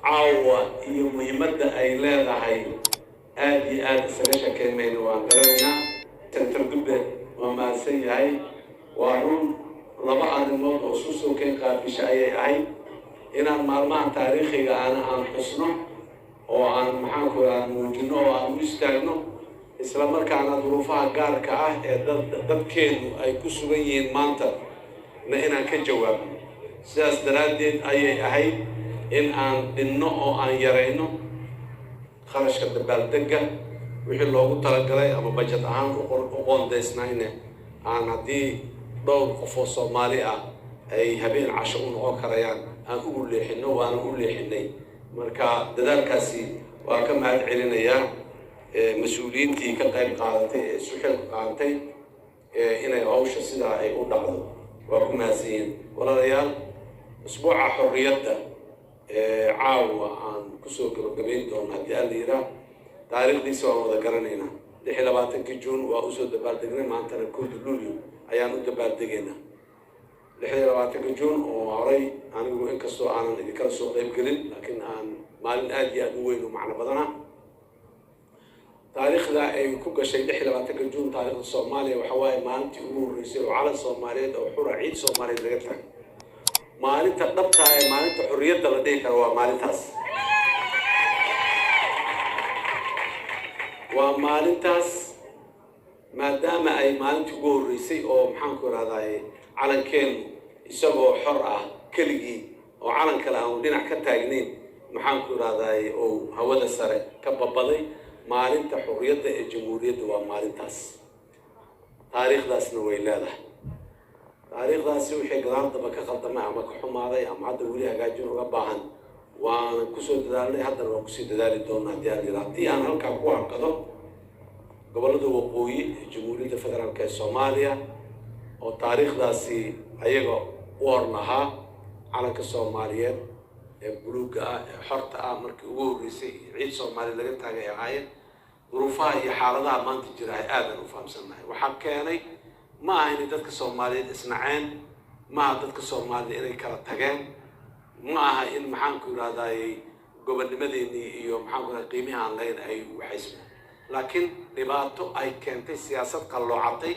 caawa iyo muhiimadda ay leedahay aad iyo aad isaga sheekeynayno waan garanaynaa Dr. Dube waa mahadsan yahay waa run laba arrimood oo isu soo keen qaabisha ayay ahayd inaan maalmahan taariikhiga aan xusno oo aan maxaan ku raad muujino oo aan u istaagno isla markaana duruufaha gaarka ah ee dadkeenu ay ku sugan yihiin maanta na inaan ka jawaabno sidaas daraaddeed ayay ahayd in aan dhinno oo aan yarayno kharashka dabaaldegga wixii loogu talagalay ama budget ahaan u qoondaysnayna aan haddii dhowr qof oo Soomaali ah ay habeen casho u noqon karayaan aan ugu leexino waana u leexinay marka dadaalkaasi waa ka mahad celinayaa mas'uuliyiintii ka qayb qaadatay ee suxil qaadatay inay hawsha sidaa ay u dhacdo waa ku mahadsanyihiin walaalayaal usbuuca xorriyadda caawa aan kusoo gabagabayn doono haddii aan la yidhaah taariikhdiisa waan wada garanaynaa 26 Juun waa usoo dabaaldegnay maantana 1 Luulyo ayaan u dabaaldegaynaa 26 Juun oo horay anigu inkastoo aanan idinkala soo qayb gelin laakiin aan maalin aad iyo aad u weyn oo macno badana taariikhda ay ku gashay 26 Juun taariikhda Soomaaliya waxa waaye maalintii ugu horeysay oo calan Soomaaliyeed oo xura ciid Soomaaliyeed laga tagay maalinta dhabta ah ee maalinta xorriyadda la dhihi karo waa maalintaas waa maalintaas maadaama ay maalintii ugu horeysay oo maxaan ku raadaay calankeenu isagoo xor ah keligii oo calan kale aan dhinac ka taagnayn maxaan ku raadaay oo hawada sare ka babaday maalinta xorriyadda ee jamhuuriyadda waa maalintaas taariikhdaasna way leedahay taariikhdaasi wixii gadaal daba ka qaldamay ama ka xumaaday ama hadda weli hagaajin uga baahan waan kusoo dadaalnay haddana waan kusii dadaali doonaa haddii aan yidhaahdo haddii aan halkaa ku hakado gobollada waqooyi ee jamhuuriyadda federaalka ee Soomaaliya oo taariikhdaasi ayaga u hor lahaa calanka Soomaaliyeed ee buluugga ah ee xorta ah markii ugu horeysay ciid Soomaali laga taagay ahaayeen duruufaha iyo xaaladaha maanta jira ay aadan u fahamsanahay waxaa keenay ma aha in dadka Soomaaliyeed isnaceen ma aha dadka Soomaaliyeed inay kala tageen ma aha in maxaan ku raadaay gobonnimadeennii iyo maxaan ku raadaay qiimaha aan lahayn ay waxaysmo laakiin dhibaato ay keentay siyaasad qalloocatay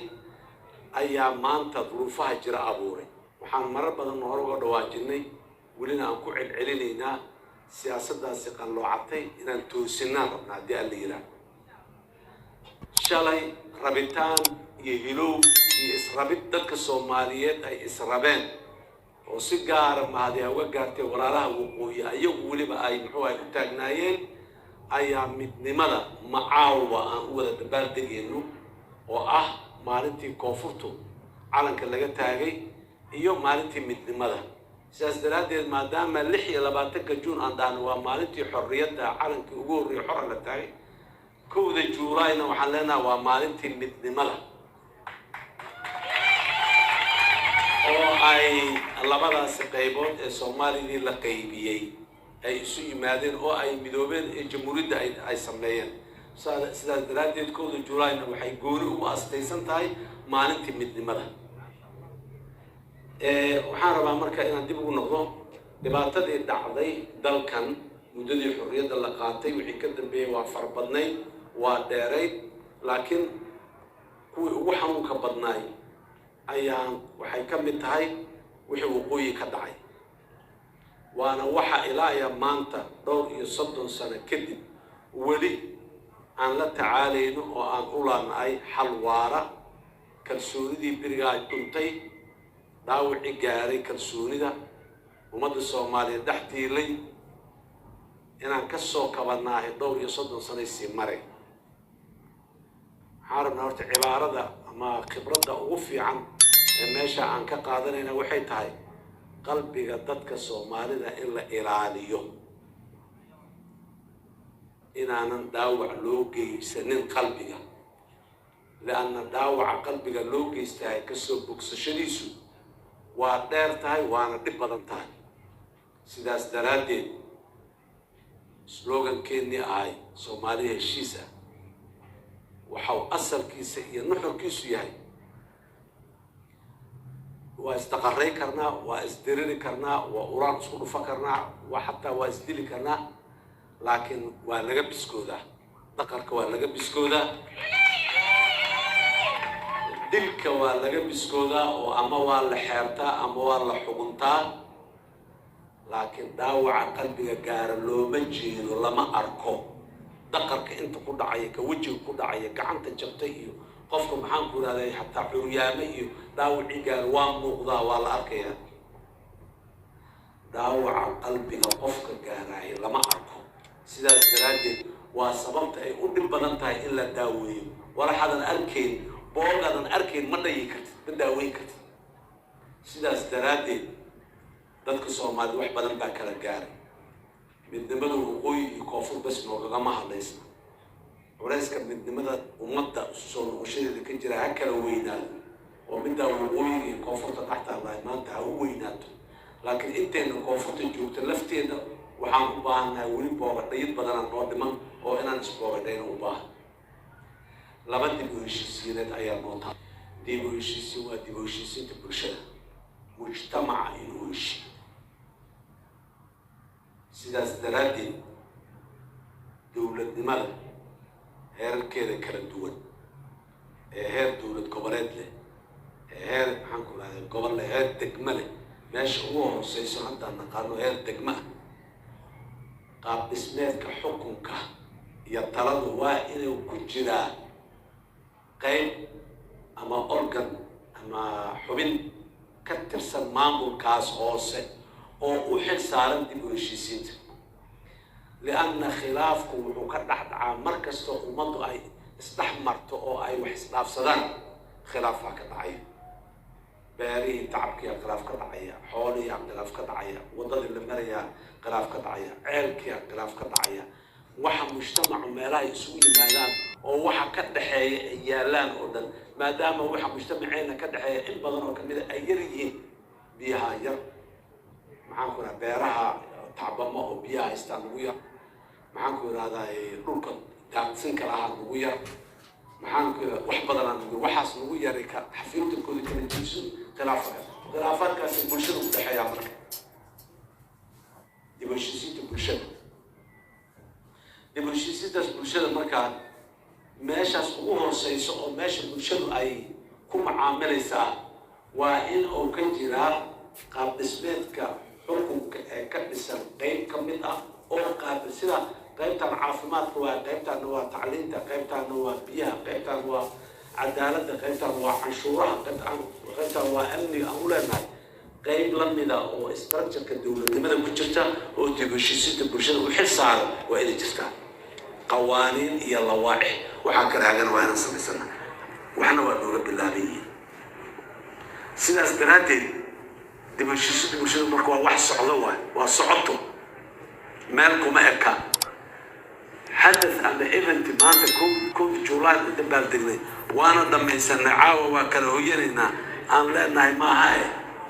ayaa maanta duruufaha jira abuuray waxaan marar badan hore uga dhawaajinay welina aan ku celcelinaynaa siyaasaddaasi qalloocatay inaan toosinaan rabnaa haddii aan la yidhaahdo shalay rabitaan iyo hilow iyo israbid dadka Soomaaliyeed ay israbeen oo si gaar ah mahadi uga gaartay walaalaha waqooyi ayagu weliba ay muxuu ay u taagnaayeen ayaa midnimada macaawa aan u wada dabaaldegayno oo ah maalintii koonfurtu calanka laga taagay iyo maalintii midnimada sidaas daraaddeed maadaama 26 Juun aan dhahno waa maalintii xorriyadda calankii ugu horreeyay xor la taagay 1 Juulayna waxaan leenahay waa maalintii midnimada oo ay labadaas qaybood ee Soomaalida la qaybiyay ay isu yimaadeen oo ay midoobeen ee jamhuuriyadda ay sameeyeen sidaas daraaddeed 1 Juulayna waxay gooni ugu astaysan tahay maalintii midnimada waxaan rabaa marka inaan dib ugu noqdo dhibaatadii dhacday dalkan muddadii xorriyadda la qaatay wixii ka dambeeyay waa farbadnay waa dheeray laakiin kuwii ugu xanuunka badnaay ayaan waxay ka mid tahay wixii waqooyi ka dhacay waana waxa ilaa iyo maanta dhowr iyo 30 sano kadib weli aan la tacaalayno oo aan u laanahay xal waara kalsoonidii beriga ay dhuntay dhaawacii gaaray kalsoonida ummadda Soomaaliyeed dhaxtiilay inaan ka soo kabanahay dhowr iyo 30 sano sii maray xarabna horta cibaarada ama khibradda ugu fiican ee meesha aan ka qaadanayna waxay tahay qalbiga dadka Soomaalida in la ilaaliyo inaanan dhaawac loo geysanin qalbiga laana dhaawaca qalbiga loo geystay ka soo bogsashadiisu waa dheer tahay waana dhib badan tahay sidaas daraaddeed slogan-keennii ahay Soomaaliya heshiis ah waxa uu asalkiisa iyo nuxurkiisu yahay واستقري كرنا وازدرري كرنا وأوران سكون فكرنا وحتى وازدلي كرنا لكن ولقى بسكودا ذكرك ولقى بسكودا دلك ولقى بسكودا وأما ولا حيرتا أما ولا حقنتا لكن داوع قلبك قال لو مجي ولا ما أركو ذكرك أنت كل عيك وجهك كل عيك عنك جبتيه قفكم حنقول هذا حتى عريامي داوعي قال وامغضا ولا أركيا داوع قلبك قفك قال لما أركو سيدا الدراجة وسببت أي أدب بدنتها إلا داوي ولا حدا أركين بوغا أركين مرة يكرت بداوي كرت سيدا الدراجة dadka Soomaalidu wax badan baa kala gaaray midnimada waqooyi koonfur bas nooga ma hadlaysna warayska midnimada ummadda soo noqoshadeeda ka jira ha kala weynaado oo midda waqooyi koonfurta dhaxta Allah maanta ha u weynaato laakiin inteena koonfurta joogta lafteeda waxaan u baahanahay weli booqdayid badan oo dhiman oo inaan isbooqdayno u baahan laba dib u heshiisiineed ayaa noqota dib u heshiisiin waa dib u heshiisiinta bulshada mujtamaca inuu heshiiyo sidaas daraaddeed dowladnimada heerarkeeda kala duwan ee heer dowlad goboleed leh ee heer maxaan ku raadin gobol leh heer degmo leh meesha ugu hooseyso hadda naqaano heer degmo ah qaab dhismeedka xukunka iyo taladu waa inuu ku jiraa qayb ama organ ama xubin ka tirsan maamulkaas hoose oo u xil saaran dib u heshiisiinta لأن خلافك وحكر تحت مركز ومنطقة أي استحمرت أو أي وحسناف صدان خلافها كضعية باري تعبك يا خلاف كضعية حولي يا خلاف كضعية وضد اللي مريا خلاف كضعية عيلك يا خلاف كضعية وح مجتمع ما لا يسوي مادام أو وح كدحية يالان أردن ما دام وح مجتمعين كدحية إن بدنوا كمية أيريه بيها ير معاكم بيرها تعبما أو بيها استنوية معاكم هذا ركن دعسين كلها نوية معاكم وحبضنا نقول وحاس نوية ريكا حفيرة الكل كانت تجسد خلافات كاس البلشة وتحيا مرك دي بلشيسيت البلشة دي بلشيسيت البلشة المركان ماشى سقوها سيسو ماشى البلشة أي كم عامل ساعة وإن أو كنجرا قاب اسمتك حكم كبسر قيب كمدة أو قابل سلا قيبتان عافمات هو قيبتان هو تعليمته قيبتان هو بيها قيبتان هو عدالته قيبتان هو عشورها قيبتان هو أمني أولادنا قيب لمدا أو استراتيجية كدولة لماذا كنتشتا أو تبشيسيت برشلونة وحل صار وإلى جستا قوانين يلا واعي وحكر هذا وأنا سنة وإحنا ونور بالله سيدا استراتيجي دبشيسيت برشلونة مركوا واحد صعدوا وصعدوا مالكم أكا حدث أن إيفنت ما أنت كم جولاي دبل دقني وأنا دم إنسان عاوة وكرهينا أن لا نهي ما هاي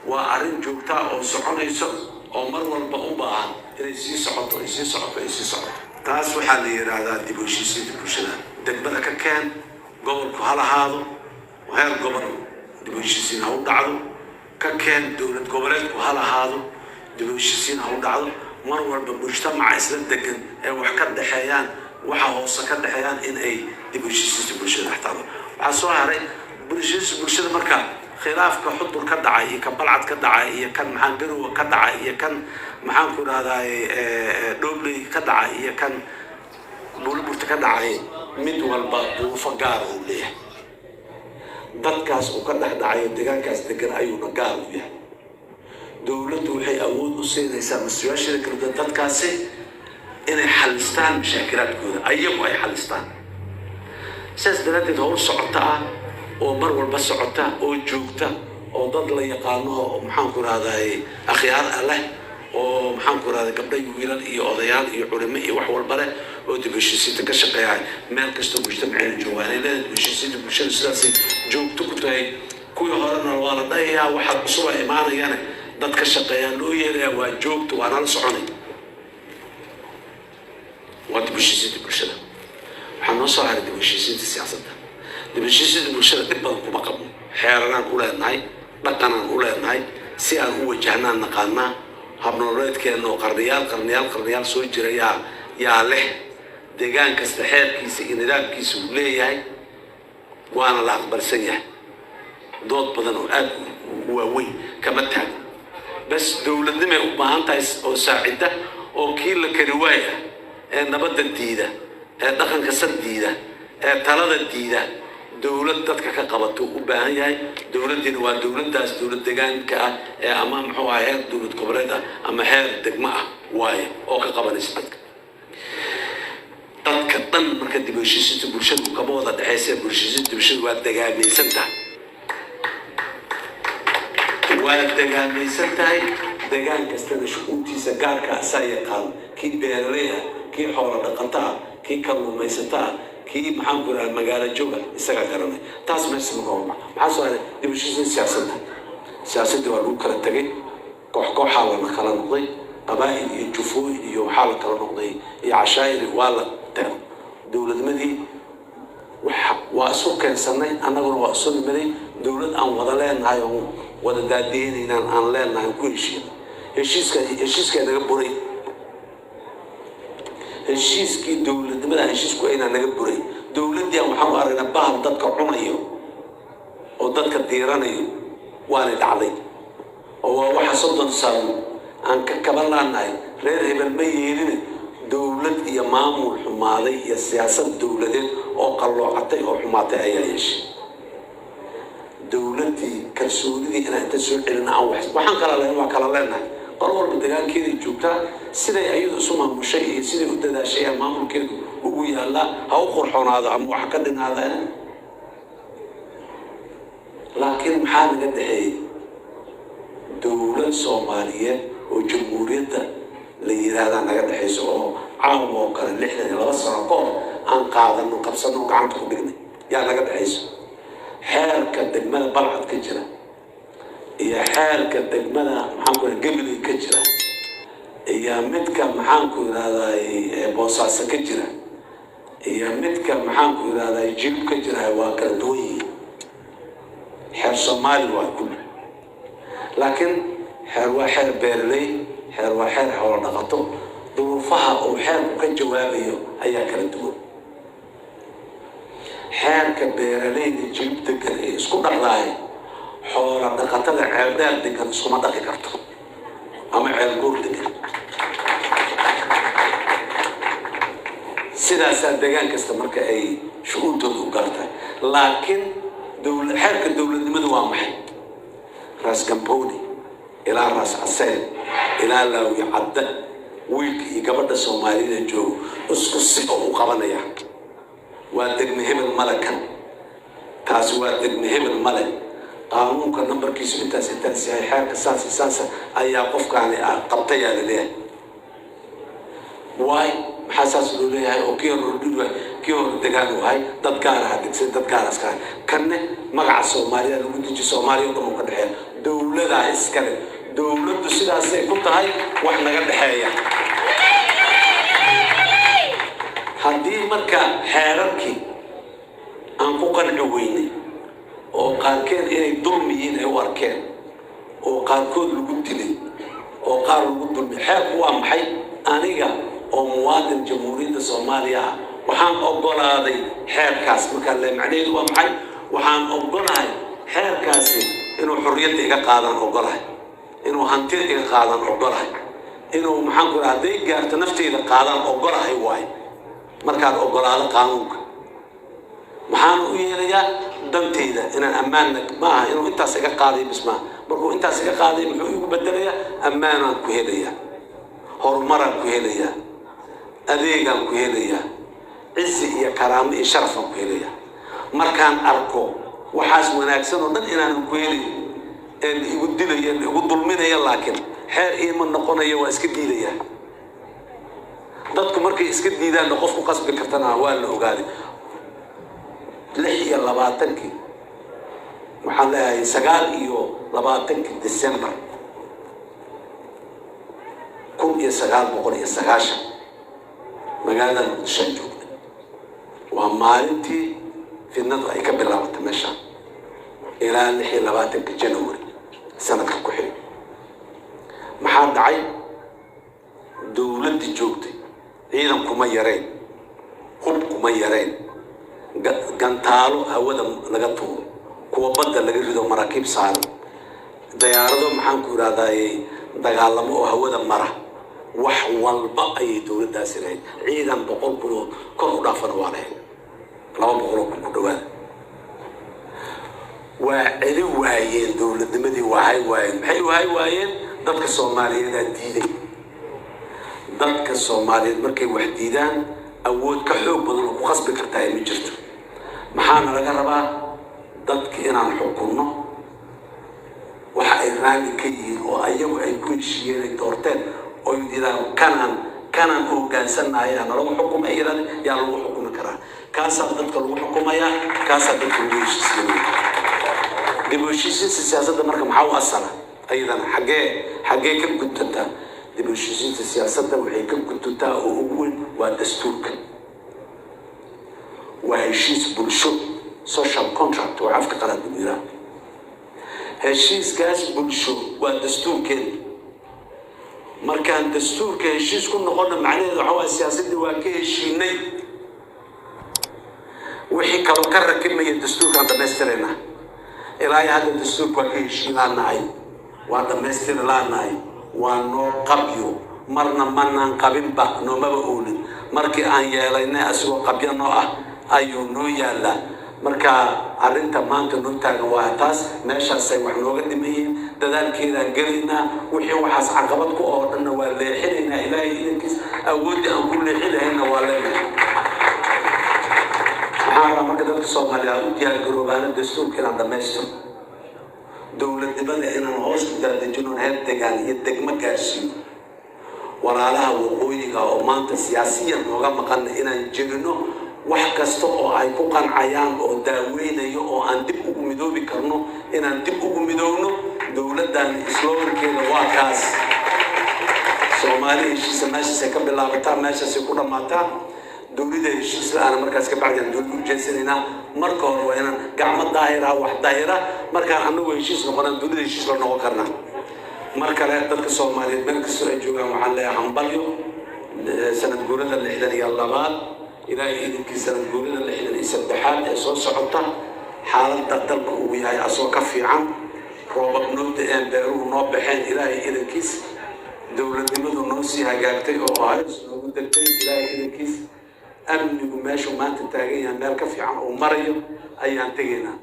وأرين جوكتا أو سعون يسوع أو مرة بقوبة إن يسيس عطو يسيس عطو يسيس عطو تاس وحالي هذا دبشيسيت برشلونة دبلك كان قبل كهلا هذا وهاي قبل دبشيسين هو دعو كان دولة قبلت كهلا هذا دبشيسين هو دعو مرور بمجتمع إسلام دقن وحكد حيان وحوص كد حيان إن أي دبوشيس برشلونة احتضر وعصوها رأي برشلونة برشلونة مركان خلاف كحضر كدعائي كبلعت كدعائي كان محان قروا كدعائي كان محان كون هذا دوبلي كدعائي كان بولبرت كدعائي مد والبط وفقار ليه دكاس وكده دعائي دكان كاس دكان أيوة نقار فيها دولته waxay awood u siinaysaa mas'uuliyadda kala dadkaasi inay xalistaan mashaakilaadkooda ayagu ay xalistaan sidaas daradeed howl socota oo mar walba socota oo joogta oo dad la yaqaano oo maxaan ku raadaay akhyaar leh oo maxaan ku raadaay gabdhay wiilal iyo odayaal iyo culimo iyo wax walba leh oo dibashiisiinta ka shaqeeya meel kasta mujtamaceena joogaanayna dibashiisiinta bulshada sidaas joogto ku tahay kuwii horena waa la dhayaa waxa cusub ay imaanayaan dadka shaqeeyaan loo yeelaya waa joogto waa nala soconay waa dibashiisiinta bulshada waxaa noo soo haray dibashiisiinta siyaasadda dibashiisiinta bulshada dhib badan kuma qabno xeeraraan ku leenahay dhaqanan u leenahay si aan u wajahnaan naqaanaa habnololeedkeena oo qarniyaal soo jira yaa leh deegaan kasta xeerkiisa iyo nidaamkiisa uu leeyahay waana la aqbalsan yahay dood badan oo aad u waaweyn kama taagno bas dowladnimay u baahan tahay oo saacida oo kii la kari waaya ee nabadda diida ee dhaqanka san diida ee talada diida dowlad dadka ka qabato u baahan yahay dowladdiina waa dowladdaas dowlad deegaanka ah ee ama muxuu ahaa heer dowlad goboleed ah ama heer degmo ah waaye oo ka qabanaysa dadka dhan marka dib u heshiisiinta bulshadu kama wada dhexaysa bulshada bulshadu waa dagaamaysan tahay deegaan kastana shucuurtiisa gaarka asaa yaqaan kii beeraley ah kii xoolo dhaqata ah kii kalluumaysata ah kii maxaan ku yidhaha magaalo jooga isaga garanay taas meesha ma gooma maxaa soo haray dib u heshiisiin siyaasadda waa lagu kala tegay kooxaa lana kala noqday qabaa'il iyo jufooyin iyo waxaa la kala noqday iyo cashaa'iri waa la tag dowladnimadii waa isu keensanay annaguna waa isu nimaday dowlad aan wada leenahay oo wada daadeenaynaan aan leenahay ku heshiiskaa naga buray heshiiskii dowladnimada heshiisku aynaa naga buray dowladdii aan waxaan u aragnaa bahal dadka cunayo oo dadka diiranayo waana dhacday oo waa waxa 30 sano aan ka kaban laanahay reer hebel ma yeelin dowlad iyo maamul xumaaday iyo siyaasad dowladeed oo qalloocatay oo xumaatay ayaa yeeshay dowladdii kalsoonidii inaan inta soo celin aan waxaan kala leenahay qol walba deegaankeedii joogtaa siday ayadu isu maamushay iyo siday u dadaashay maamulkeedu ugu yaallaa ha u qurxoonaado ama wax ka dhinaadaan laakiin maxaa naga dhexeeyey dowlad soomaaliyeed oo jamhuuriyadda la yiraahdaa naga dhexayso oo caalam oo kale 62 sano kahor aan qaadano qabsano gacanta ku dhignay yaa naga dhexayso xeerka degmada balcad ka jira iyo xeerka degmada maxaan ku yidhahdaa gabiley ka jira iyo midka maxaan ku yidhahdaa boosaaso ka jira iyo midka maxaan ku yidhahdaa jilib ka jira waa kala duwan yihiin xeer soomaali waa kulli laakiin xeer waa xeer beeraley xeer waa xeer xoolo dhaqato duruufaha uu xeerku ka jawaabayo ayaa kala duwan xeerka beeraleyda jilib degan ee isku dhaqdaay xoolo dhaqatada ceel dheer degan iskuma dhaqi karto ama ceel guur degan sidaasaa deegaan kasta marka ay shucuurtooda u gaartahay laakiin xeerka dowladnimadu waa maxay raas gambooni ilaa raas caseen ilaa laawi cadda wiilka iyo gabadha soomaalida joogo isku si oo u qabanaya waa degme hebel malakan taasi waa degme hebel male qaanuunka nambarkiisu intaas yahay xeerka saas ayaa qofkaani qabtayaa laleeyahay waay maxaa saas loo leeyahay oo kii hor degaan u ahay dad gaara degsan dad gaaraas ka kanne magaca soomaaliya lagu deji soomaaliya oo dhan ka dhexeeya dowladaa iskale dowladdu sidaasay ku tahay wax naga dhexeeya haddii marka xeerarkii aan ku qanci weynay oo qaarkeed inay dulmiyiin ay u arkeen oo qaarkood lagu dilay oo qaar lagu dulmay xeerku waa maxay aniga oo muwaadin jamhuuriyadda soomaaliya ah waxaan ogolaaday xeerkaas markaan le macnaheedu waa maxay waxaan ogolahay xeerkaasi inuu xorriyadda iga qaadaan ogolahay inuu hantida iga qaadaan ogolahay inuu maxaan ku hadday gaarto nafteyda qaadaan ogolahay waay markaan ogolaado qaanuunka maxaan u yeelayaa danteyda inaan ammaanna ma aha inuu intaas iga qaaday bismaa markuu intaas iga qaaday muxuu igu bedelayaa ammaanaan ku helayaa horumaraan ku helayaa adeegaan ku helayaa cizi iyo karaamo iyo sharafaan ku helayaa markaan arko waxaas wanaagsan oo dhan inaanan ku helin een igu dilaya igu dulminaya laakiin xeer iima noqonayo waa iska diidaya dadku markay iska diidaan qofku qasbi kartana waa la ogaaday 26 waxaan leeyahay 29 December 1990 magaalada Muqdisho joogtay waa maalintii fidnadu ay ka bilaabatay meesha ilaa 26 January سنة كحيل محاد عين دولة جوتي إذا كميرين هم كميرين قنطالو هودا لقطو كوا بدل لقيدو مراكب صار دياردو محن كوراداي دغالمو هودا مرة wax walba ay dawladdaasi leeyahay ciidan 100 kun kor u dhaafan waa leeyahay 200 kun ku dhawaad waa cili waayeen dawladnimadii maxay waayeen dadka Soomaaliyeed diiday dadka Soomaaliyeed markay wax diidaan awood ka xoog badan oo ku qasbi kartaa ay ma jirto maxaana laga rabaa dadka inaan xukunno waxa ay raali ka yihiin oo ayagu ay ku heshiiyeen doorteen oo yidaan kanan hoggaansanaya lagu xukumay yaa lagu xukumi karaa kaasa dadka lagu xukumaya kaasa dadka lagu heshiisiyo dib u heshiisiinta siyaasadda marka maxaa u asala aydan xagee ka gudbata dib u heshiisiinta siyaasadda waxay ka gudubtaa oo ugu weyn waa dastuurka waa heshiis bulsho social contract oo afka qalaad lagu yiraahdo heshiiskaas bulsho waa dastuurkeena markaan dastuurka heshiis ku noqono macnaheedu waxa waa siyaasadda waa ka heshiinay wixii kale ka rakibmaya dastuurka dhameystirayna ilaa hadda dastuurka waa ka heshiinaanahay waa dhameystirnaanahay waa noo qabyo marna manaan qabinba noomaba oolin markii aan yeelaynay asagoo qabyo noo ah ayuu noo yaalaa marka arrinta maanta noo taagan waa taas meeshaasay wax nooga dhimayeen dadaalkeedaan gelaynaa wixii waxaas caqabad ku oo dhanna waa leexinaynaa ilaahay idinkiis awoodii aan ku leexinahayna waa leenahay waxaa marka dadka Soomaaliyeed u diyaar garoobaan dastuurka inaan dhamaystiro dawladnimada inaan hoos u daadejino heer deegaan iyo degmo gaarsiino walaalaha waqooyiga oo maanta siyaasiyan nooga maqan inaan jirino wax kasta oo ay ku qancayaan oo daaweynayo oo aan dib ugu midoobi karno inaan dib ugu midoowno dawladdan slogankeeda waa kaas Soomaaliya heshiis meesha ka bilaabataa meesha ku dhamaataa dawladda heshiis la'aan markaas ka bacdan dawladdu jeesanayna marka hore waa inaan gacmo daahira wax daahira markaan anagu heshiis noqonaan dawladda heshiis la noqon karnaa marka dadka Soomaaliyeed meel kasta ay joogaan waxaan leeyahay hambalyo sanad guurada 62 إلهي إذن كيسان قولنا لحين الإسبحات أسوأ سعطة حالة تقدلك وياي أسوأ كفي عن روبك نبدأ أن بيروه نوبحين إلهي إذن كيس دولة نمدو نوسي هاقاكتي أو عايز نقودلتي إلهي إذن كيس أمني قماشو ما تتاقين مال كفي عن ومريم أيان تغينا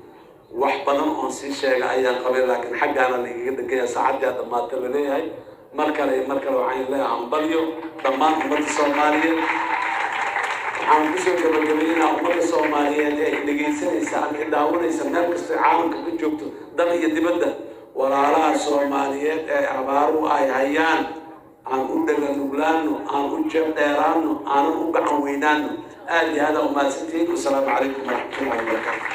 وحبنا أنسي شاقة أيان قبيل لكن حقا أنا اللي قد كيا ساعدي هذا ما تبليه هاي مركلة وعين لها عن بليو دمان أمد الصومالية waxaan ku soo gabagabeynaa ummadda Soomaaliyeed ee dhageysanaysa ama daawanaysa meel kasta caalamka ku joogto dal iyo dibadda walaalaha Soomaaliyeed ee abaaru ay hayaan aan u dhaganuglaano aan u jeebdheeraano aan u gacan weynaano aad iyo aad u mahadsantihiin. Assalaamu calaykum warahmatullahi wabarakatuh.